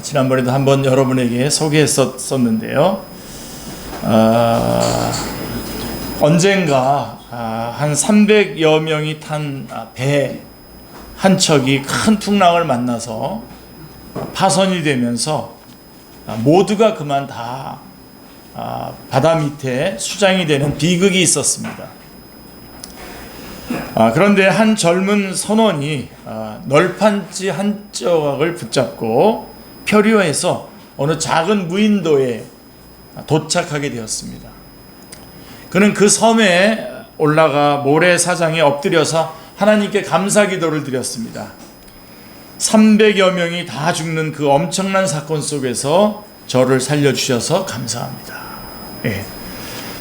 지난번에도 한번 여러분에게 소개했었는데요. 언젠가 한 300여 명이 탄 배 한 척이 큰 풍랑을 만나서 파손이 되면서 모두가 그만 다 바다 밑에 수장이 되는 비극이 있었습니다. 그런데 한 젊은 선원이 널판지 한 조각을 붙잡고 표류해서 어느 작은 무인도에 도착하게 되었습니다. 그는 그 섬에 올라가 모래사장에 엎드려서 하나님께 감사 기도를 드렸습니다. 300여 명이 다 죽는 그 엄청난 사건 속에서 저를 살려주셔서 감사합니다. 예.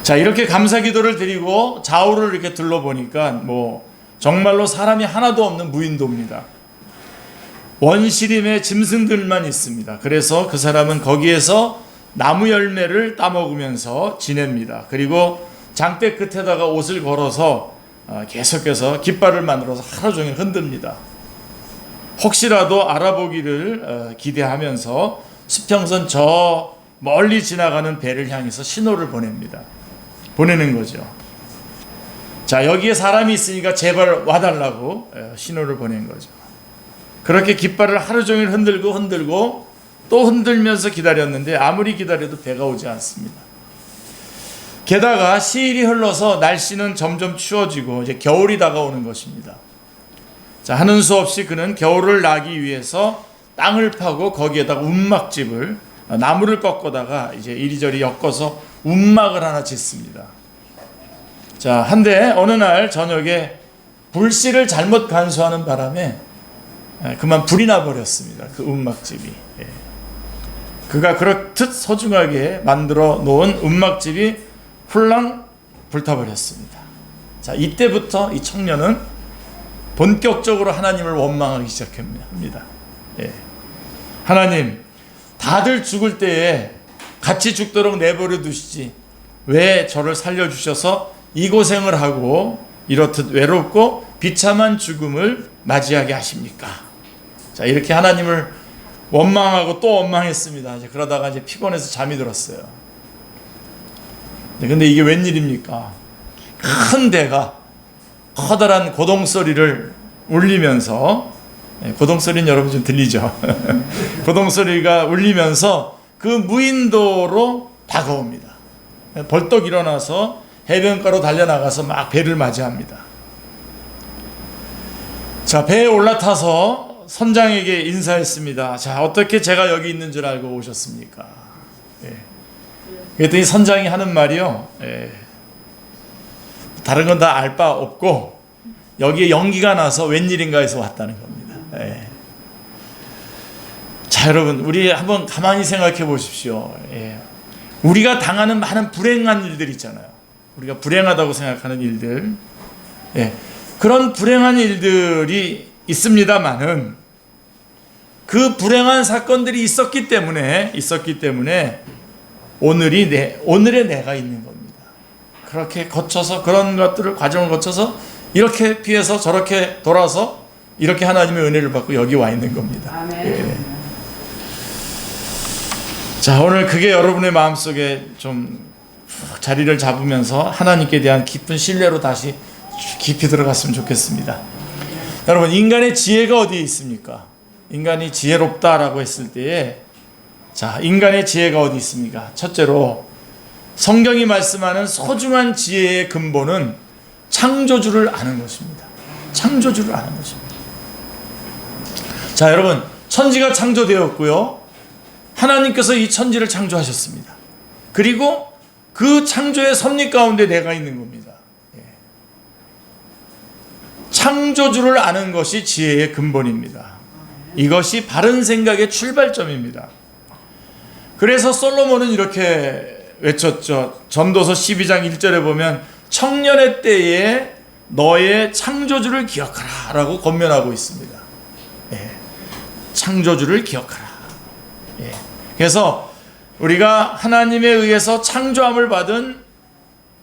자, 이렇게 감사 기도를 드리고 좌우를 이렇게 둘러보니까 정말로 사람이 하나도 없는 무인도입니다. 원시림의 짐승들만 있습니다. 그래서 그 사람은 거기에서 나무 열매를 따먹으면서 지냅니다. 그리고 장대 끝에다가 옷을 걸어서 계속해서 깃발을 만들어서 하루 종일 흔듭니다. 혹시라도 알아보기를 기대하면서 수평선 저 멀리 지나가는 배를 향해서 신호를 보내는 거죠. 자, 여기에 사람이 있으니까 제발 와달라고 신호를 보낸 거죠. 그렇게 깃발을 하루 종일 흔들고 또 흔들면서 기다렸는데 아무리 기다려도 배가 오지 않습니다. 게다가 시일이 흘러서 날씨는 점점 추워지고 이제 겨울이 다가오는 것입니다. 자, 하는 수 없이 그는 겨울을 나기 위해서 땅을 파고 거기에다가 움막집을 나무를 꺾어다가 이제 이리저리 엮어서 움막을 하나 짓습니다. 자, 한데 어느 날 저녁에 불씨를 잘못 간수하는 바람에 그만 불이 나버렸습니다. 그 움막집이. 그가 그렇듯 소중하게 만들어 놓은 움막집이 훌랑 불타버렸습니다. 자, 이때부터 이 청년은 본격적으로 하나님을 원망하기 시작합니다. 하나님, 다들 죽을 때에 같이 죽도록 내버려 두시지 왜 저를 살려주셔서 이 고생을 하고 이렇듯 외롭고 비참한 죽음을 맞이하게 하십니까? 자, 이렇게 하나님을 원망하고 또 원망했습니다. 그러다가 이제 피곤해서 잠이 들었어요. 근데 이게 웬일입니까? 큰 배가 커다란 고동소리를 울리면서, 고동소리는 여러분 좀 들리죠? 고동소리가 울리면서 그 무인도로 다가옵니다. 벌떡 일어나서 해변가로 달려나가서 막 배를 맞이합니다. 자, 배에 올라타서 선장에게 인사했습니다. 자, 어떻게 제가 여기 있는 줄 알고 오셨습니까? 그랬더니 선장이 하는 말이요, 다른 건 다 알 바 없고 여기에 연기가 나서 웬일인가 해서 왔다는 겁니다. 자, 여러분, 우리 한번 가만히 생각해 보십시오. 우리가 당하는 많은 불행한 일들 있잖아요. 우리가 불행하다고 생각하는 일들, 그런 불행한 일들이 있습니다만은 그 불행한 사건들이 있었기 때문에 오늘의 내가 있는 겁니다. 그렇게 거쳐서 그런 것들을 과정을 거쳐서 이렇게 피해서 저렇게 돌아서 이렇게 하나님의 은혜를 받고 여기 와 있는 겁니다. 자, 오늘 그게 여러분의 마음속에 좀 자리를 잡으면서 하나님께 대한 깊은 신뢰로 다시 깊이 들어갔으면 좋겠습니다. 여러분, 인간의 지혜가 어디에 있습니까? 인간이 지혜롭다라고 했을 때에, 자, 인간의 지혜가 어디 있습니까? 첫째로 성경이 말씀하는 소중한 지혜의 근본은 창조주를 아는 것입니다. 창조주를 아는 것입니다. 자, 여러분, 천지가 창조되었고요, 하나님께서 이 천지를 창조하셨습니다. 그리고 그 창조의 섭리 가운데 내가 있는 겁니다. 창조주를 아는 것이 지혜의 근본입니다. 이것이 바른 생각의 출발점입니다. 그래서 솔로몬은 이렇게 외쳤죠. 전도서 12장 1절에 보면 청년의 때에 너의 창조주를 기억하라 라고 권면하고 있습니다. 창조주를 기억하라. 그래서 우리가 하나님에 의해서 창조함을 받은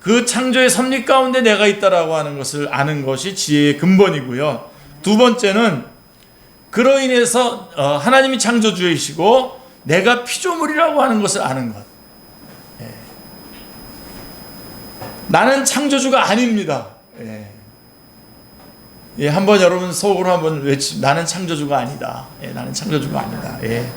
그 창조의 섭리 가운데 내가 있다라고 하는 것을 아는 것이 지혜의 근본이고요. 두 번째는 그로 인해서 하나님이 창조주이시고 내가 피조물이라고 하는 것을 아는 것. 예. 나는 창조주가 아닙니다. 예. 예, 한번 여러분 속으로 한번 나는 창조주가 아니다. 예, 나는 창조주가 아니다. 예.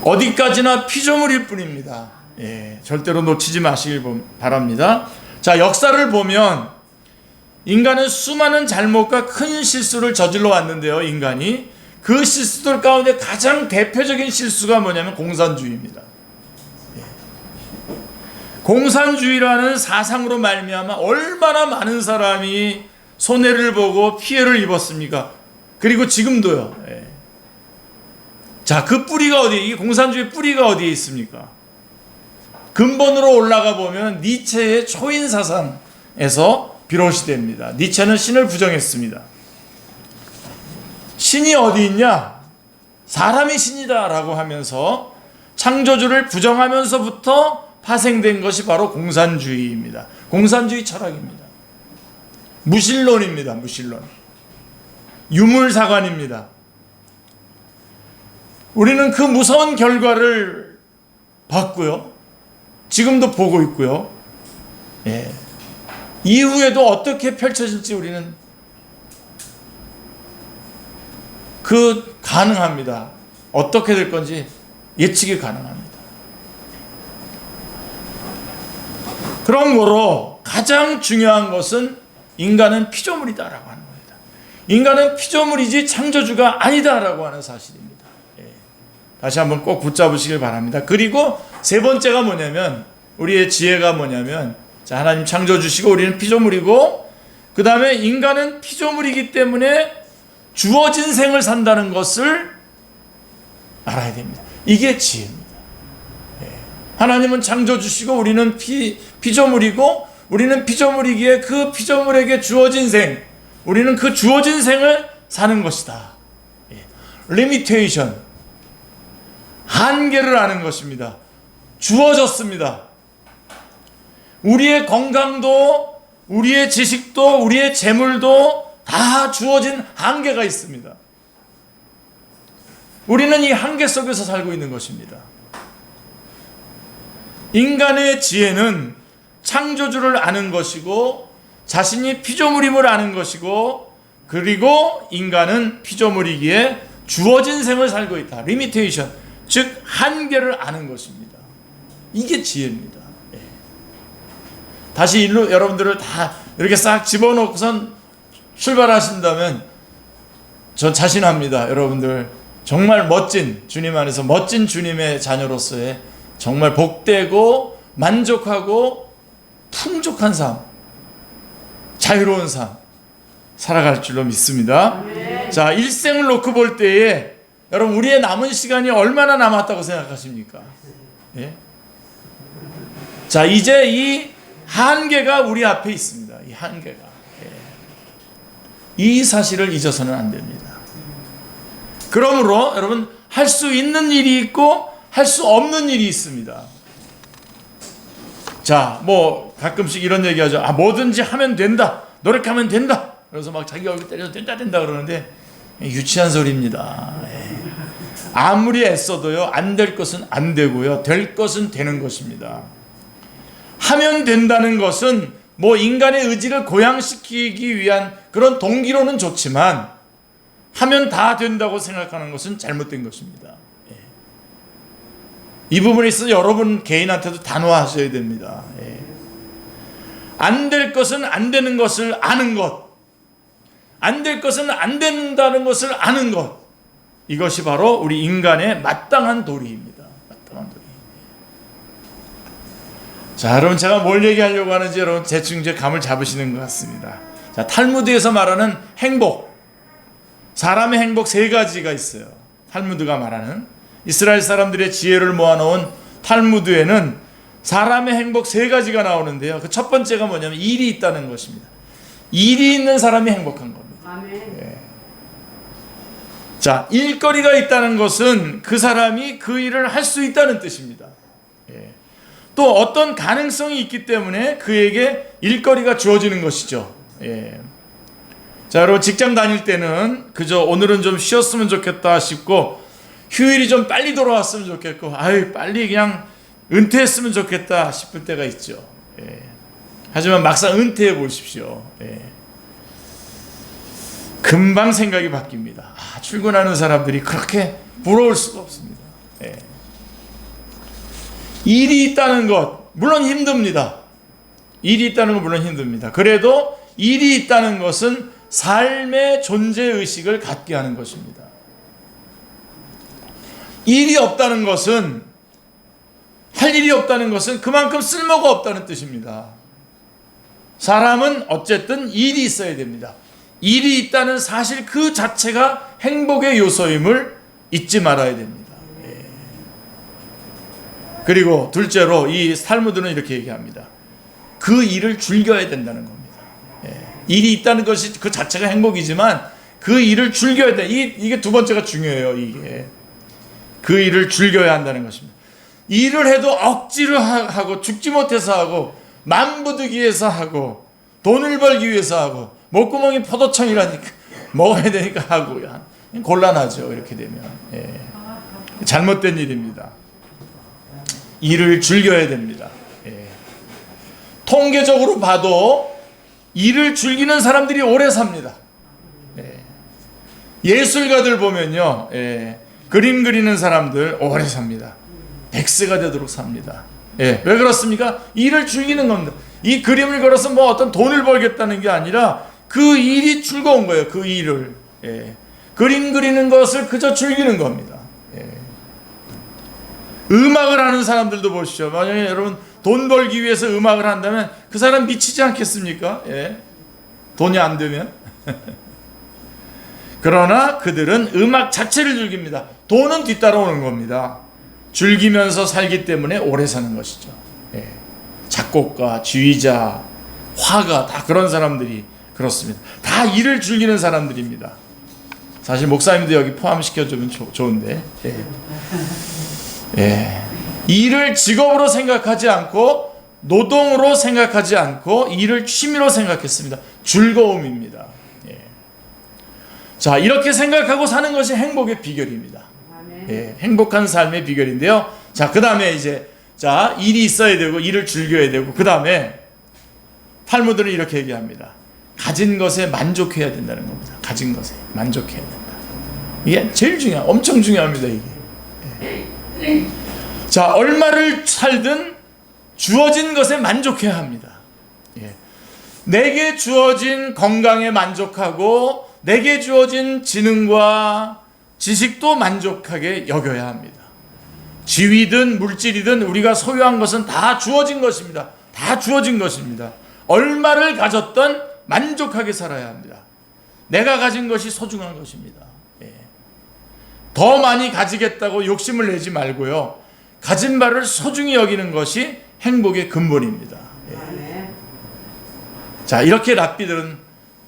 어디까지나 피조물일 뿐입니다. 예, 절대로 놓치지 마시길 바랍니다. 자, 역사를 보면 인간은 수많은 잘못과 큰 실수를 저질러 왔는데요. 인간이 그 실수들 가운데 가장 대표적인 실수가 뭐냐면 공산주의입니다. 예. 공산주의라는 사상으로 말미암아 얼마나 많은 사람이 손해를 보고 피해를 입었습니까? 그리고 지금도요. 예. 자, 그 뿌리가 어디에, 이 공산주의 뿌리가 어디에 있습니까? 근본으로 올라가 보면 니체의 초인 사상에서 비롯이 됩니다. 니체는 신을 부정했습니다. 신이 어디 있냐? 사람이 신이다 라고 하면서 창조주를 부정하면서부터 파생된 것이 바로 공산주의입니다. 공산주의 철학입니다. 무신론입니다. 무신론. 유물사관입니다. 우리는 그 무서운 결과를 봤고요. 지금도 보고 있고요. 예. 이후에도 어떻게 펼쳐질지 우리는 가능합니다. 어떻게 될 건지 예측이 가능합니다. 그러므로 가장 중요한 것은 인간은 피조물이다라고 하는 겁니다. 인간은 피조물이지 창조주가 아니다라고 하는 사실입니다. 예. 다시 한번 꼭 붙잡으시길 바랍니다. 그리고 세 번째가 뭐냐면, 우리의 지혜가 뭐냐면, 자, 하나님 창조주시고 우리는 피조물이고, 그 다음에 인간은 피조물이기 때문에 주어진 생을 산다는 것을 알아야 됩니다. 이게 지혜입니다. 예. 하나님은 창조주시고 우리는 피조물이고, 우리는 피조물이기에 그 피조물에게 주어진 생, 우리는 그 주어진 생을 사는 것이다. 예. 리미테이션, 한계를 아는 것입니다. 주어졌습니다. 우리의 건강도, 우리의 지식도, 우리의 재물도 다 주어진 한계가 있습니다. 우리는 이 한계 속에서 살고 있는 것입니다. 인간의 지혜는 창조주를 아는 것이고, 자신이 피조물임을 아는 것이고, 그리고 인간은 피조물이기에 주어진 생을 살고 있다. 리미테이션, 즉 한계를 아는 것입니다. 이게 지혜입니다. 예. 다시 일로 여러분들을 다 이렇게 싹 집어넣고선 출발하신다면 전 자신합니다. 여러분들 정말 멋진, 주님 안에서 멋진 주님의 자녀로서의 정말 복되고 만족하고 풍족한 삶, 자유로운 삶 살아갈 줄로 믿습니다. 자, 일생을 놓고 볼 때에 여러분, 우리의 남은 시간이 얼마나 남았다고 생각하십니까? 예? 자, 이제 이 한계가 우리 앞에 있습니다. 이 한계가. 예. 이 사실을 잊어서는 안 됩니다. 그러므로 여러분, 할 수 있는 일이 있고 할 수 없는 일이 있습니다. 자, 뭐 가끔씩 이런 얘기하죠. 아, 뭐든지 하면 된다, 노력하면 된다. 그래서 막 자기 얼굴 때려서 된다 그러는데 유치한 소리입니다. 예. 아무리 애써도요, 안 될 것은 안 되고요, 될 것은 되는 것입니다. 하면 된다는 것은 뭐 인간의 의지를 고양시키기 위한 그런 동기로는 좋지만, 하면 다 된다고 생각하는 것은 잘못된 것입니다. 예. 이 부분에 있어서 여러분 개인한테도 단호하셔야 됩니다. 예. 안 될 것은 안 되는 것을 아는 것, 안 될 것은 안 된다는 것을 아는 것, 이것이 바로 우리 인간의 마땅한 도리입니다. 마땅한 도리. 자, 여러분, 제가 뭘 얘기하려고 하는지 여러분 대충 이제 감을 잡으시는 것 같습니다. 자, 탈무드에서 말하는 행복, 사람의 행복 세 가지가 있어요. 탈무드가 말하는, 이스라엘 사람들의 지혜를 모아놓은 탈무드에는 사람의 행복 세 가지가 나오는데요. 그 첫 번째가 뭐냐면 일이 있다는 것입니다. 일이 있는 사람이 행복한 겁니다. 예. 자, 일거리가 있다는 것은 그 사람이 그 일을 할 수 있다는 뜻입니다. 예. 또 어떤 가능성이 있기 때문에 그에게 일거리가 주어지는 것이죠. 예. 자, 여러분 직장 다닐 때는 그저 오늘은 좀 쉬었으면 좋겠다 싶고 휴일이 좀 빨리 돌아왔으면 좋겠고, 아유, 빨리 그냥 은퇴했으면 좋겠다 싶을 때가 있죠. 예. 하지만 막상 은퇴해 보십시오. 예. 금방 생각이 바뀝니다. 출근하는 사람들이 그렇게 부러울 수가 없습니다. 예. 일이 있다는 것, 물론 힘듭니다. 일이 있다는 건 물론 힘듭니다. 그래도 일이 있다는 것은 삶의 존재의식을 갖게 하는 것입니다. 일이 없다는 것은, 할 일이 없다는 것은 그만큼 쓸모가 없다는 뜻입니다. 사람은 어쨌든 일이 있어야 됩니다. 일이 있다는 사실 그 자체가 행복의 요소임을 잊지 말아야 됩니다. 예. 그리고 둘째로 이 탈무드는 이렇게 얘기합니다. 그 일을 즐겨야 된다는 겁니다. 예. 일이 있다는 것이 그 자체가 행복이지만 그 일을 즐겨야 돼. 이게 두 번째가 중요해요. 이게 그 일을 즐겨야 한다는 것입니다. 일을 해도 억지로 하고 죽지 못해서 하고 만부득이 위해서 하고 돈을 벌기 위해서 하고 목구멍이 포도청이라니까 먹어야 되니까 하고 곤란하죠. 이렇게 되면 예. 잘못된 일입니다. 일을 즐겨야 됩니다. 예. 통계적으로 봐도 일을 즐기는 사람들이 오래 삽니다. 예. 예술가들 보면요, 예. 그림 그리는 사람들 오래 삽니다. 100세가 되도록 삽니다. 예. 왜 그렇습니까? 일을 즐기는 겁니다. 이 그림을 걸어서 뭐 어떤 돈을 벌겠다는 게 아니라 그 일이 즐거운 거예요. 그 일을. 예. 그림 그리는 것을 그저 즐기는 겁니다. 예. 음악을 하는 사람들도 보시죠. 만약에 여러분 돈 벌기 위해서 음악을 한다면 그 사람 미치지 않겠습니까? 예. 돈이 안 되면. 그러나 그들은 음악 자체를 즐깁니다. 돈은 뒤따라오는 겁니다. 즐기면서 살기 때문에 오래 사는 것이죠. 예. 작곡가, 지휘자, 화가 다 그런 사람들이 그렇습니다. 다 일을 즐기는 사람들입니다. 사실 목사님도 여기 포함시켜주면 좋은데 예. 예. 일을 직업으로 생각하지 않고 노동으로 생각하지 않고 일을 취미로 생각했습니다. 즐거움입니다. 예. 자, 이렇게 생각하고 사는 것이 행복의 비결입니다. 예. 행복한 삶의 비결인데요. 자, 그 다음에 이제 자, 일이 있어야 되고 일을 즐겨야 되고 그 다음에 탈무드는 이렇게 얘기합니다. 가진 것에 만족해야 된다는 겁니다. 가진 것에 만족해야 된다. 이게 제일 엄청 중요합니다. 이게. 예. 자, 얼마를 살든 주어진 것에 만족해야 합니다. 예. 내게 주어진 건강에 만족하고 내게 주어진 지능과 지식도 만족하게 여겨야 합니다. 지위든 물질이든 우리가 소유한 것은 다 주어진 것입니다. 다 주어진 것입니다. 얼마를 가졌던 만족하게 살아야 합니다. 내가 가진 것이 소중한 것입니다. 예. 더 많이 가지겠다고 욕심을 내지 말고요. 가진 바를 소중히 여기는 것이 행복의 근본입니다. 예. 자, 이렇게 랍비들은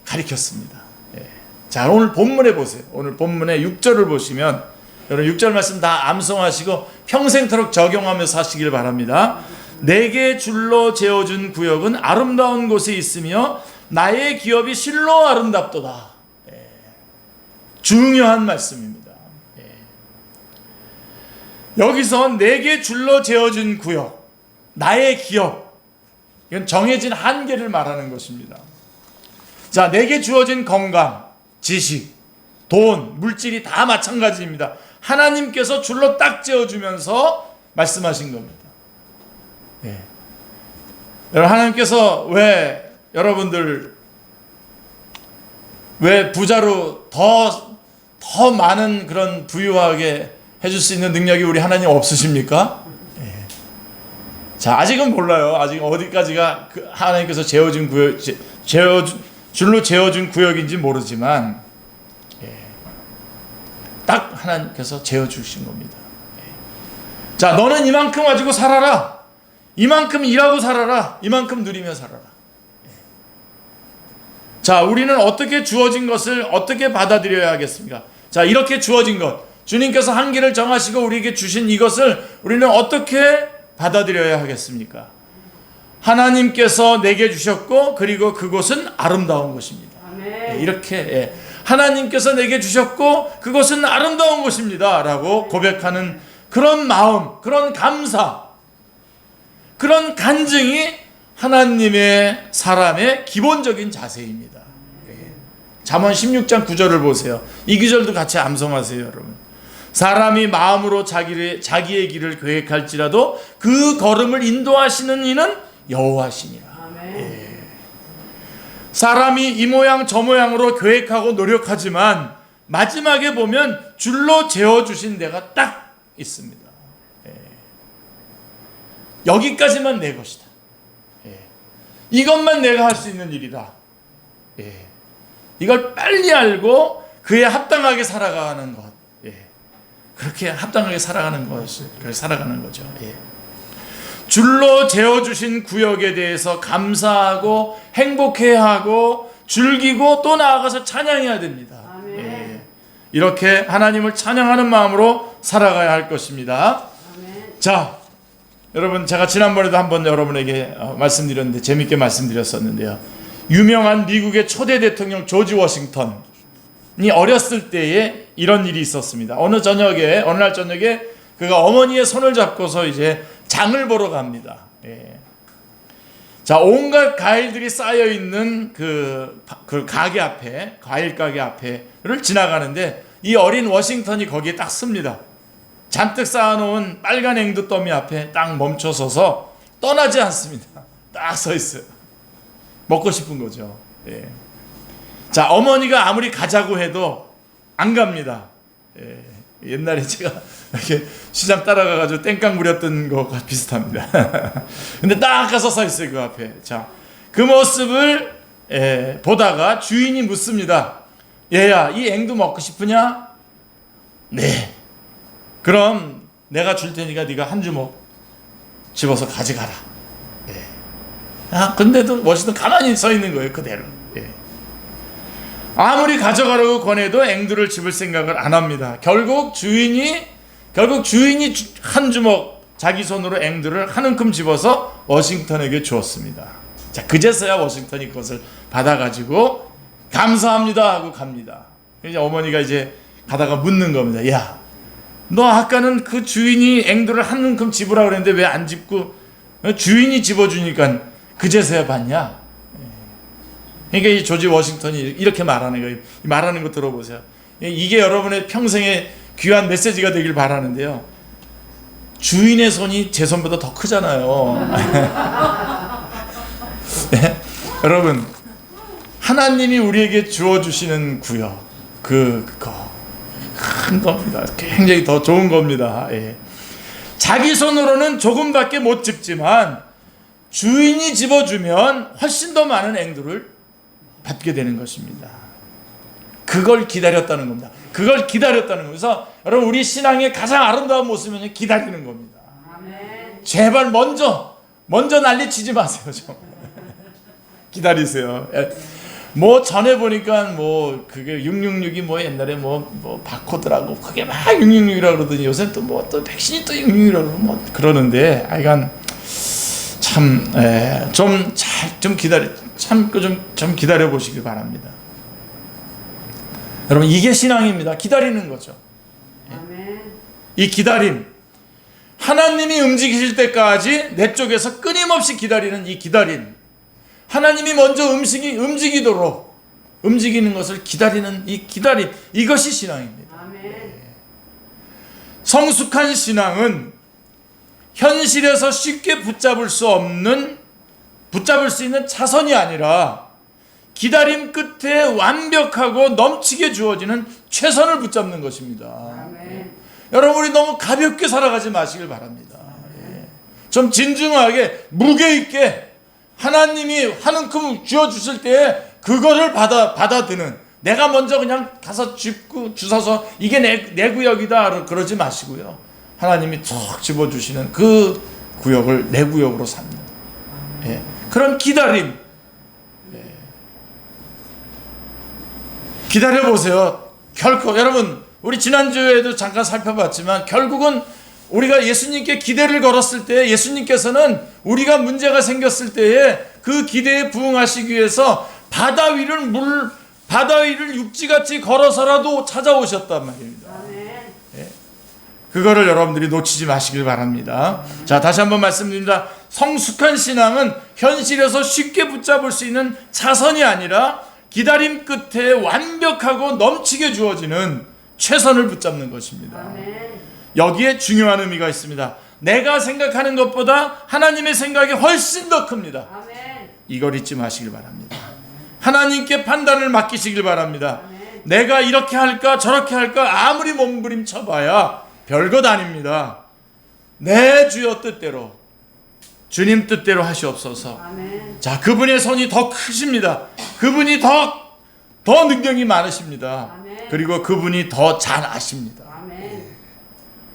가르쳤습니다. 예. 자, 오늘 본문에 보세요. 오늘 본문의 6절을 보시면 여러분 6절 말씀 다 암송하시고 평생토록 적용하면서 하시길 바랍니다. 내게 줄로 재어준 구역은 아름다운 곳에 있으며 나의 기업이 실로 아름답도다. 예. 중요한 말씀입니다. 예. 여기서 내게 줄로 재어준 구역, 나의 기업, 이건 정해진 한계를 말하는 것입니다. 자, 내게 주어진 건강, 지식, 돈, 물질이 다 마찬가지입니다. 하나님께서 줄로 딱 재어주면서 말씀하신 겁니다. 예. 여러분, 하나님께서 왜 여러분들 왜 부자로 더 많은 그런 부유하게 해줄 수 있는 능력이 우리 하나님 없으십니까? 예. 자, 아직은 몰라요. 아직 어디까지가 그 하나님께서 재어준 구역, 줄로 재어준 구역인지 모르지만 예. 딱 하나님께서 재어주신 겁니다. 예. 자, 너는 이만큼 가지고 살아라. 이만큼 일하고 살아라. 이만큼 누리며 살아라. 자, 우리는 어떻게 주어진 것을 어떻게 받아들여야 하겠습니까? 자, 이렇게 주어진 것, 주님께서 한계를 정하시고 우리에게 주신 이것을 우리는 어떻게 받아들여야 하겠습니까? 하나님께서 내게 주셨고 그리고 그곳은 아름다운 것입니다. 예, 이렇게 하나님께서 내게 주셨고 그것은 아름다운 것입니다 라고 고백하는 그런 마음, 그런 감사, 그런 간증이 하나님의 사람의 기본적인 자세입니다. 잠언 16장 9절을 보세요. 이 구절도 같이 암송하세요, 여러분. 사람이 마음으로 자기의 길을 계획할지라도 그 걸음을 인도하시는 이는 여호와시니라. 사람이 이 모양 저 모양으로 계획하고 노력하지만 마지막에 보면 줄로 재어주신 데가 딱 있습니다. 여기까지만 내 것이다. 이것만 내가 할 수 있는 일이다. 이걸 빨리 알고 그에 합당하게 살아가는 것. 그렇게 합당하게 살아가는 것을 살아가는 거죠. 줄로 재어주신 구역에 대해서 감사하고 행복해하고 즐기고 또 나아가서 찬양해야 됩니다. 이렇게 하나님을 찬양하는 마음으로 살아가야 할 것입니다. 자, 여러분, 제가 지난번에도 한번 여러분에게 말씀드렸는데 재밌게 말씀드렸었는데요. 유명한 미국의 초대 대통령 조지 워싱턴이 어렸을 때에 이런 일이 있었습니다. 어느 날 저녁에 그가 어머니의 손을 잡고서 이제 장을 보러 갑니다. 자, 온갖 과일들이 쌓여 있는 그 가게 앞에, 과일 가게 앞에를 지나가는데 이 어린 워싱턴이 거기에 딱 섭니다. 잔뜩 쌓아놓은 빨간 앵두 더미 앞에 딱 멈춰서서 떠나지 않습니다. 딱 서 있어요. 먹고 싶은 거죠. 자, 어머니가 아무리 가자고 해도 안 갑니다. 옛날에 제가 이렇게 시장 따라가가지고 땡깡 부렸던 것과 비슷합니다. 근데 딱 가서 서 있어요, 그 앞에. 자, 그 모습을 보다가 주인이 묻습니다. 얘야, 이 앵두 먹고 싶으냐? 네. 그럼 내가 줄 테니까 네가 한 주먹 집어서 가져가라. 근데도 워싱턴 가만히 서 있는 거예요, 그대로. 아무리 가져가라고 권해도 앵두를 집을 생각을 안 합니다. 결국 주인이 한 주먹 자기 손으로 앵두를 한 움큼 집어서 워싱턴에게 주었습니다. 자, 그제서야 워싱턴이 그것을 받아가지고 감사합니다 하고 갑니다. 이제 어머니가 이제 가다가 묻는 겁니다. 야, 너 아까는 그 주인이 앵두를 한 움큼 집으라고 그랬는데 왜 안 집고 주인이 집어주니까 그제서야 받냐? 그러니까 이 조지 워싱턴이 이렇게 말하는 거예요. 말하는 거 들어보세요. 이게 여러분의 평생의 귀한 메시지가 되길 바라는데요. 주인의 손이 제 손보다 더 크잖아요. 네? 여러분, 하나님이 우리에게 주어주시는 구역, 그거 큰 겁니다. 굉장히 더 좋은 겁니다. 자기 손으로는 조금밖에 못 집지만 주인이 집어주면 훨씬 더 많은 앵두를 받게 되는 것입니다. 그걸 기다렸다는 겁니다. 그걸 기다렸다는 거면서 여러분, 우리 신앙의 가장 아름다운 모습은 기다리는 겁니다. 아멘. 제발 먼저 난리치지 마세요. 좀 기다리세요. 뭐 전에 보니까 뭐 그게 666이 뭐 옛날에 뭐 바코드라고 그게 막 666이라고 그러더니 요새 또 백신이 또 666이라고 뭐 그러는데 하여간 좀 기다려 보시길 바랍니다. 여러분, 이게 신앙입니다. 기다리는 거죠. 이 기다림, 하나님이 움직이실 때까지 내 쪽에서 끊임없이 기다리는 이 기다림, 하나님이 먼저 움직이도록 움직이는 것을 기다리는 이 기다림, 이것이 신앙입니다. 성숙한 신앙은 현실에서 쉽게 붙잡을 수 있는 차선이 아니라 기다림 끝에 완벽하고 넘치게 주어지는 최선을 붙잡는 것입니다. 여러분, 우리 너무 가볍게 살아가지 마시길 바랍니다. 좀 진중하게 무게 있게 하나님이 한 움큼 쥐어주실 때에 그거를 받아드는, 내가 먼저 그냥 가서 주워서 이게 내 구역이다 그러지 마시고요. 하나님이 툭 집어주시는 그 구역을 내 구역으로 삽니다. 그런 기다림. 기다려보세요. 결코, 여러분, 우리 지난주에도 잠깐 살펴봤지만 결국은 우리가 예수님께 기대를 걸었을 때 예수님께서는 우리가 문제가 생겼을 때에 그 기대에 부응하시기 위해서 바다 바다 위를 육지같이 걸어서라도 찾아오셨단 말입니다. 예. 그거를 여러분들이 놓치지 마시길 바랍니다. 자, 다시 한번 말씀드립니다. 성숙한 신앙은 현실에서 쉽게 붙잡을 수 있는 차선이 아니라 기다림 끝에 완벽하고 넘치게 주어지는 최선을 붙잡는 것입니다. 여기에 중요한 의미가 있습니다. 내가 생각하는 것보다 하나님의 생각이 훨씬 더 큽니다. 이걸 잊지 마시길 바랍니다. 하나님께 판단을 맡기시길 바랍니다. 내가 이렇게 할까 저렇게 할까 아무리 몸부림쳐봐야 별것 아닙니다. 내 주여 뜻대로, 주님 뜻대로 하시옵소서. 자, 그분의 손이 더 크십니다. 그분이 더 능력이 많으십니다. 그리고 그분이 더 잘 아십니다.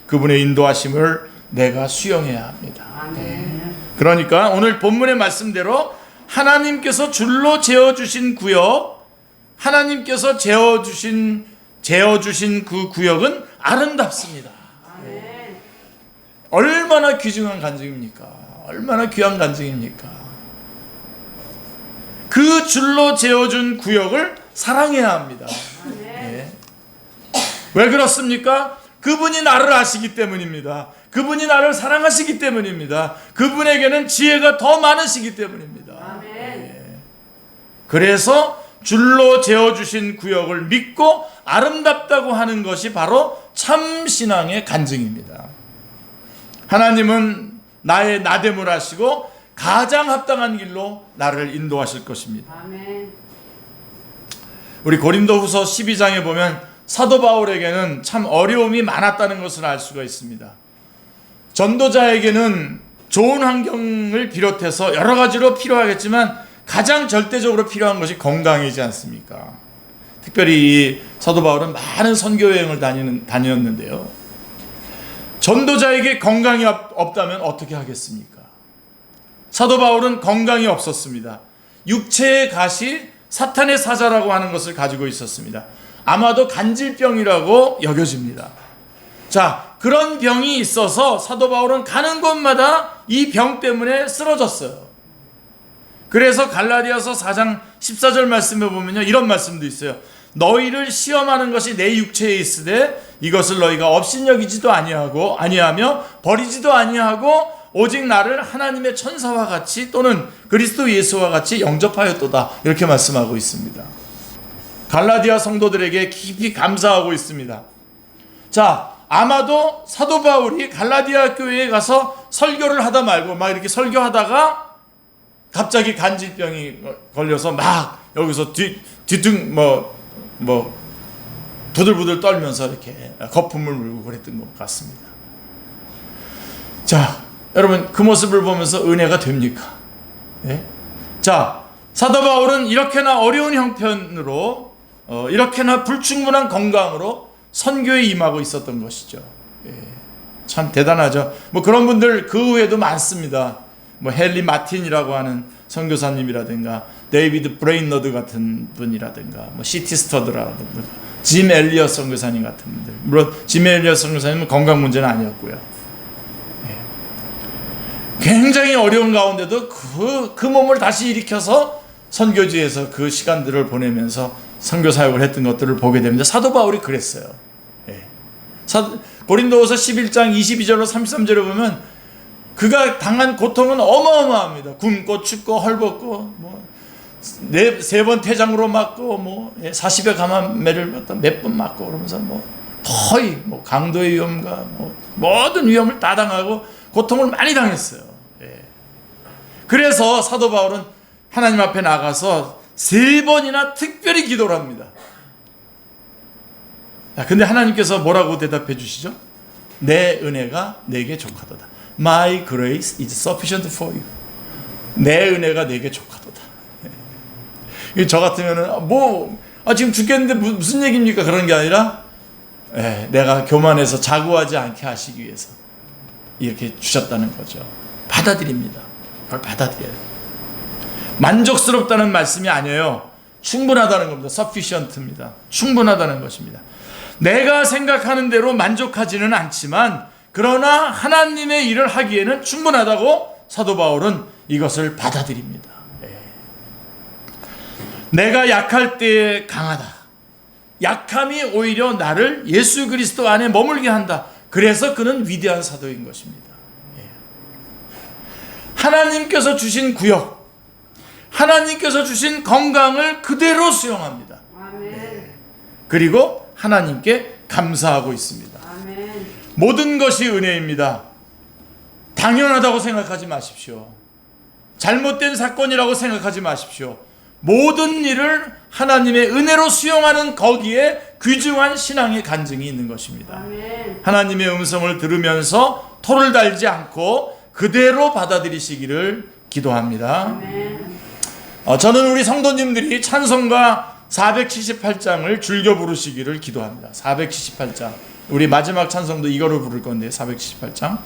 그분의 인도하심을 내가 수용해야 합니다. 그러니까 오늘 본문의 말씀대로 하나님께서 줄로 재어주신 구역, 하나님께서 재어주신 그 구역은 아름답습니다. 얼마나 귀중한 간증입니까? 얼마나 귀한 간증입니까? 그 줄로 재어준 구역을 사랑해야 합니다. 네. 왜 그렇습니까? 그분이 나를 아시기 때문입니다. 그분이 나를 사랑하시기 때문입니다. 그분에게는 지혜가 더 많으시기 때문입니다. 네. 그래서 줄로 재어주신 구역을 믿고 아름답다고 하는 것이 바로 참 신앙의 간증입니다. 하나님은 나의 나됨을 하시고 가장 합당한 길로 나를 인도하실 것입니다. 우리 고린도후서 12장에 보면 사도 바울에게는 참 어려움이 많았다는 것을 알 수가 있습니다. 전도자에게는 좋은 환경을 비롯해서 여러 가지로 필요하겠지만 가장 절대적으로 필요한 것이 건강이지 않습니까? 특별히 이 사도 바울은 많은 선교 여행을 다녔는데요. 전도자에게 건강이 없다면 어떻게 하겠습니까? 사도 바울은 건강이 없었습니다. 육체의 가시, 사탄의 사자라고 하는 것을 가지고 있었습니다. 아마도 간질병이라고 여겨집니다. 자, 그런 병이 있어서 사도 바울은 가는 곳마다 이 병 때문에 쓰러졌어요. 그래서 갈라디아서 4장 14절 말씀에 보면요, 이런 말씀도 있어요. 너희를 시험하는 것이 내 육체에 있으되 이것을 너희가 업신여기지도 아니하며 버리지도 아니하고 오직 나를 하나님의 천사와 같이 또는 그리스도 예수와 같이 영접하였도다. 이렇게 말씀하고 있습니다. 갈라디아 성도들에게 깊이 감사하고 있습니다. 자, 아마도 사도 바울이 갈라디아 교회에 가서 설교를 하다 말고 막 이렇게 설교하다가 갑자기 간질병이 걸려서 막 여기서 뒤등 부들부들 떨면서 이렇게 거품을 물고 그랬던 것 같습니다. 자, 여러분 그 모습을 보면서 은혜가 됩니까? 예? 자, 사도 바울은 이렇게나 어려운 형편으로 이렇게나 불충분한 건강으로 선교에 임하고 있었던 것이죠. 예. 참 대단하죠. 뭐 그런 분들 그 외에도 많습니다. 뭐 헨리 마틴이라고 하는 선교사님이라든가 데이비드 브레인너드 같은 분이라든가 뭐 시티 스터드라든가 짐 엘리엇 선교사님 같은 분들. 물론 짐 엘리엇 선교사님은 건강 문제는 아니었고요. 예. 굉장히 어려운 가운데도 그 몸을 다시 일으켜서 선교지에서 그 시간들을 보내면서 선교 사역을 했던 것들을 보게 됩니다. 사도 바울이 그랬어요. 예. 고린도후서 11장 22절로 33절에 보면 그가 당한 고통은 어마어마합니다. 굶고 춥고 헐벗고 세 번 태장으로 맞고 40여 가마매를 몇 번 맞고 그러면서 거의 강도의 위험과 모든 위험을 다 당하고 고통을 많이 당했어요. 예. 그래서 사도 바울은 하나님 앞에 나가서 3번이나 특별히 기도를 합니다. 근데 하나님께서 뭐라고 대답해 주시죠? 내 은혜가 내게 족하도다. My grace is sufficient for you. 내 은혜가 내게 족하도다. 저 같으면은 지금 죽겠는데 무슨 얘기입니까? 그런 게 아니라 내가 교만해서 자고하지 않게 하시기 위해서 이렇게 주셨다는 거죠. 받아들입니다. 그걸 받아들여요. 만족스럽다는 말씀이 아니에요. 충분하다는 겁니다. sufficient입니다. 충분하다는 것입니다. 내가 생각하는 대로 만족하지는 않지만 그러나 하나님의 일을 하기에는 충분하다고 사도 바울은 이것을 받아들입니다. 내가 약할 때에 강하다. 약함이 오히려 나를 예수 그리스도 안에 머물게 한다. 그래서 그는 위대한 사도인 것입니다. 하나님께서 주신 구역, 하나님께서 주신 건강을 그대로 수용합니다. 아멘. 그리고 하나님께 감사하고 있습니다. 아멘. 모든 것이 은혜입니다. 당연하다고 생각하지 마십시오. 잘못된 사건이라고 생각하지 마십시오. 모든 일을 하나님의 은혜로 수용하는 거기에 귀중한 신앙의 간증이 있는 것입니다. 아멘. 하나님의 음성을 들으면서 토를 달지 않고 그대로 받아들이시기를 기도합니다. 아멘. 저는 우리 성도님들이 찬송가 478장을 즐겨 부르시기를 기도합니다. 478장. 우리 마지막 찬송도 이거를 부를 건데 478장.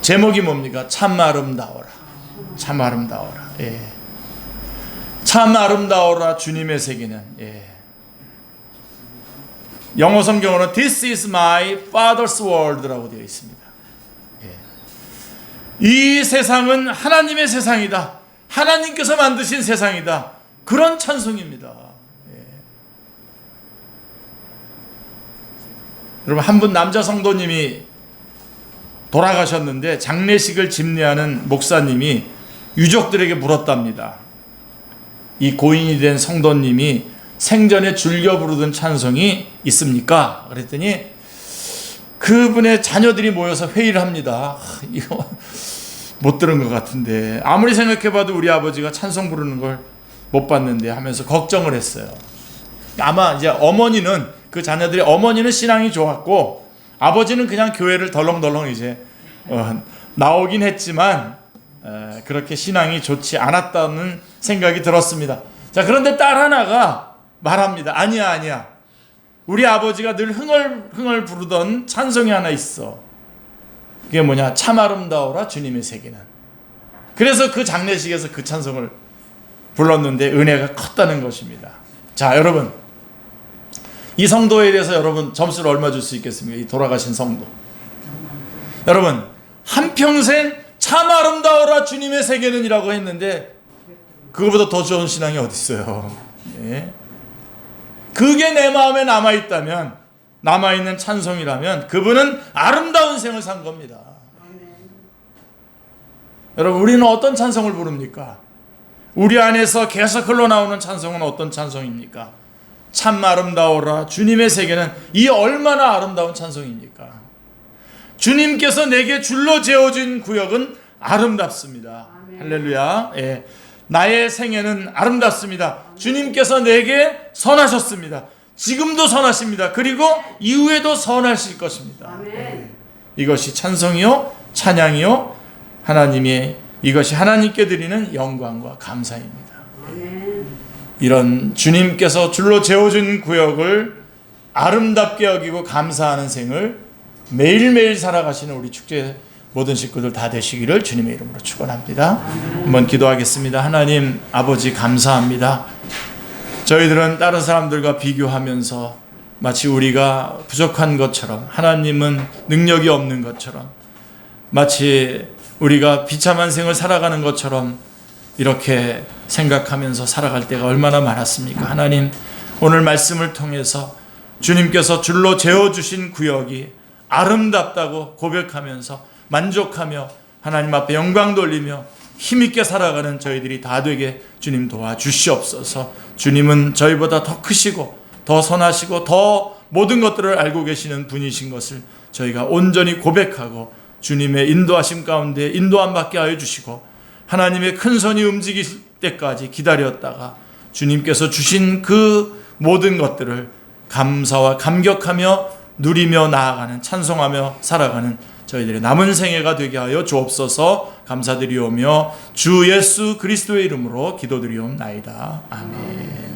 제목이 뭡니까? 참 아름다워라. 참 아름다워라. 예. 참 아름다워라 주님의 세계는. 예. 영어 성경으로는 This is my father's world라고 되어 있습니다. 예. 이 세상은 하나님의 세상이다. 하나님께서 만드신 세상이다. 그런 찬송입니다. 예. 여러분, 한 분 남자 성도님이 돌아가셨는데 장례식을 집례하는 목사님이 유족들에게 물었답니다. 이 고인이 된 성도님이 생전에 즐겨 부르던 찬송이 있습니까? 그랬더니 그분의 자녀들이 모여서 회의를 합니다. 이거 못 들은 것 같은데, 아무리 생각해봐도 우리 아버지가 찬송 부르는 걸 못 봤는데 하면서 걱정을 했어요. 아마 이제 어머니는, 그 자녀들의 어머니는 신앙이 좋았고 아버지는 그냥 교회를 덜렁덜렁 이제 나오긴 했지만 그렇게 신앙이 좋지 않았다는 생각이 들었습니다. 자, 그런데 딸 하나가 말합니다. 아니야. 우리 아버지가 늘 흥얼흥얼 부르던 찬송이 하나 있어. 그게 뭐냐? 참 아름다워라 주님의 세계는. 그래서 그 장례식에서 그 찬송을 불렀는데 은혜가 컸다는 것입니다. 자, 여러분, 이 성도에 대해서 여러분 점수를 얼마 줄 수 있겠습니까? 이 돌아가신 성도. 여러분, 한평생 참 아름다워라 주님의 세계는 이라고 했는데 그거보다 더 좋은 신앙이 어디 있어요? 예. 그게 내 마음에 남아있다면, 남아있는 찬송이라면 그분은 아름다운 생을 산 겁니다. 여러분, 우리는 어떤 찬송을 부릅니까? 우리 안에서 계속 흘러나오는 찬송은 어떤 찬송입니까? 참 아름다워라 주님의 세계는, 이 얼마나 아름다운 찬송입니까? 주님께서 내게 줄로 재어준 구역은 아름답습니다. 아멘. 할렐루야. 예. 나의 생애는 아름답습니다. 주님께서 내게 선하셨습니다. 지금도 선하십니다. 그리고 이후에도 선하실 것입니다. 아멘. 이것이 찬송이요 찬양이요 하나님의, 이것이 하나님께 드리는 영광과 감사입니다. 아멘. 이런 주님께서 줄로 재어준 구역을 아름답게 여기고 감사하는 생을 매일매일 살아가시는 우리 축제 모든 식구들 다 되시기를 주님의 이름으로 축원합니다. 한번 기도하겠습니다. 하나님 아버지, 감사합니다. 저희들은 다른 사람들과 비교하면서 마치 우리가 부족한 것처럼, 하나님은 능력이 없는 것처럼, 마치 우리가 비참한 생을 살아가는 것처럼 이렇게 생각하면서 살아갈 때가 얼마나 많았습니까? 하나님, 오늘 말씀을 통해서 주님께서 줄로 재어주신 구역이 아름답다고 고백하면서 만족하며 하나님 앞에 영광 돌리며 힘있게 살아가는 저희들이 다 되게 주님 도와주시옵소서. 주님은 저희보다 더 크시고 더 선하시고 더 모든 것들을 알고 계시는 분이신 것을 저희가 온전히 고백하고 주님의 인도하심 가운데 인도함 받게 하여 주시고, 하나님의 큰 손이 움직일 때까지 기다렸다가 주님께서 주신 그 모든 것들을 감사와 감격하며 누리며 나아가는, 찬송하며 살아가는 저희들의 남은 생애가 되게 하여 주옵소서. 감사드리오며 주 예수 그리스도의 이름으로 기도드리옵나이다. 아멘.